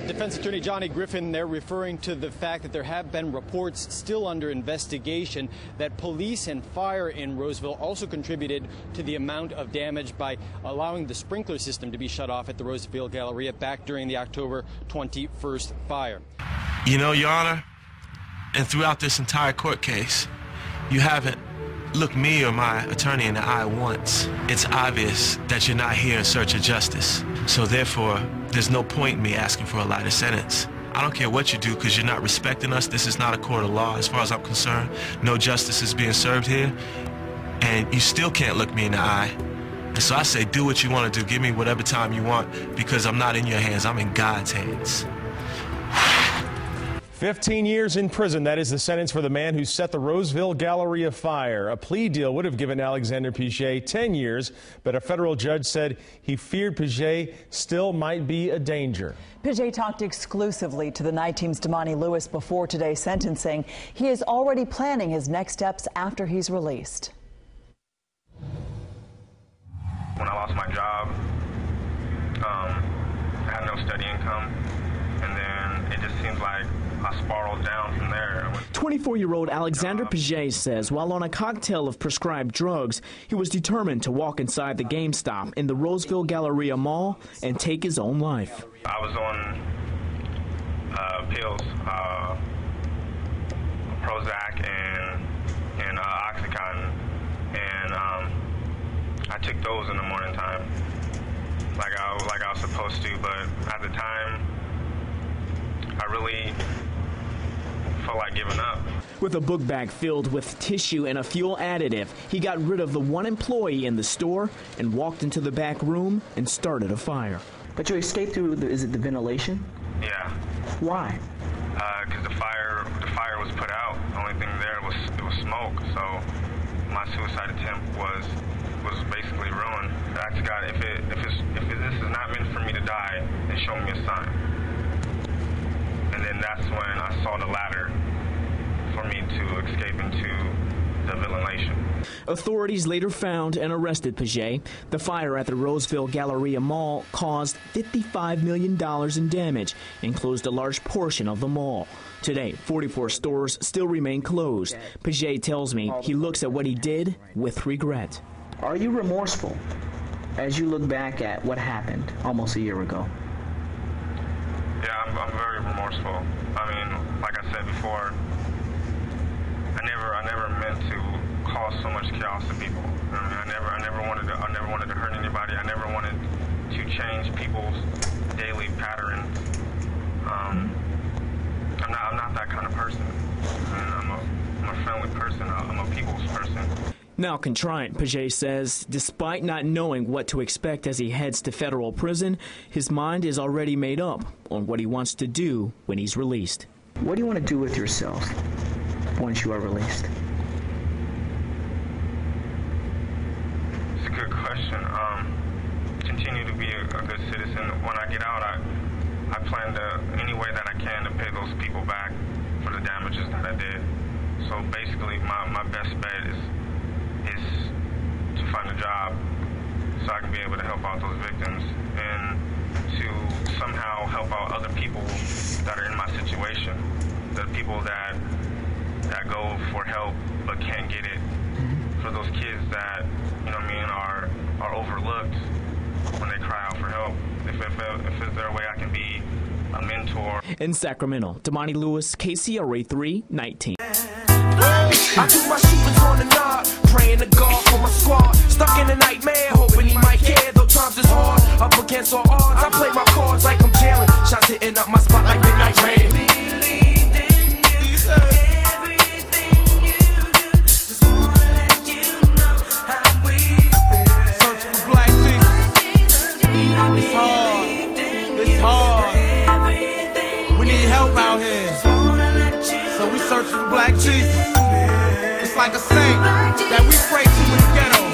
Defense Attorney Johnny Griffin there referring to the fact that there have been reports still under investigation that police and fire in Roseville also contributed to the amount of damage by allowing the sprinkler system to be shut off at the Roseville Galleria back during the October 21st fire. You know, Your Honor, and throughout this entire court case, you haven't looked me or my attorney in the eye once. It's obvious that you're not here in search of justice. So therefore, there's no point in me asking for a lighter sentence. I don't care what you do because you're not respecting us. This is not a court of law as far as I'm concerned. No justice is being served here. And you still can't look me in the eye. And so I say, do what you want to do. Give me whatever time you want because I'm not in your hands. I'm in God's hands. 15 years in prison. That is the sentence for the man who set the Roseville Galleria afire. A plea deal would have given Alexander Piggee 10 years, but a federal judge said he feared Piggee still might be a danger. Piggee talked exclusively to the Night Team's Damani Lewis before today's sentencing. He is already planning his next steps after he's released. When I lost my job, I had no steady income, and then it just seems like I spiraled down from there. 24-year-old Alexander Piggee says while on a cocktail of prescribed drugs, he was determined to walk inside the GameStop in the Roseville Galleria Mall and take his own life. I was on pills, Prozac and Oxycontin, and I took those in the morning time, like I was supposed to, but at the time, I really felt like giving up. With a book bag filled with tissue and a fuel additive, he got rid of the one employee in the store and walked into the back room and started a fire. But you escaped through, is it the ventilation? Yeah. Why? Because the fire was put out. The only thing there was smoke. So my suicide attempt was basically ruined. I asked God, if this is not meant for me to die, then show me a sign. And then that's when I saw the ladder for me to escape into the ventilation. Authorities later found and arrested Piggee. The fire at the Roseville Galleria Mall caused $55 million in damage and closed a large portion of the mall. Today, 44 stores still remain closed. Piggee tells me he looks at what he did with regret. Are you remorseful as you look back at what happened almost a year ago? Yeah, I'm very remorseful. I mean, like I said before, I never meant to cause so much chaos to people. I never wanted to hurt anybody. I never wanted to change people's daily patterns. I'm not that kind of person. I mean, I'm a friendly person. I'm a people's person. Now contrite, Piggee says, despite not knowing what to expect as he heads to federal prison, his mind is already made up on what he wants to do when he's released. What do you want to do with yourself once you are released? It's a good question. Continue to be a good citizen. When I get out, I plan to, any way that I can, to pay those people back for the damages that I did. So basically, my best bet is to find a job so I can be able to help out those victims and to somehow help out other people that are in my situation. The people that go for help but can't get it. For those kids that, you know what I mean, are overlooked when they cry out for help. If is there a way I can be a mentor. In Sacramento, Damani Lewis, KCRA 3, Night Team. I do my shootings on the knob, praying to God for my squad. Stuck in a nightmare, hoping he might care, though times is hard. Up against all odds, I play my cards like I'm jailing. Shots hitting up my spot like midnight rain. Searching for black Jesus. It's hard. It's hard. We need help out here. So we searching for black Jesus. It's like a saint that we pray to in the ghetto.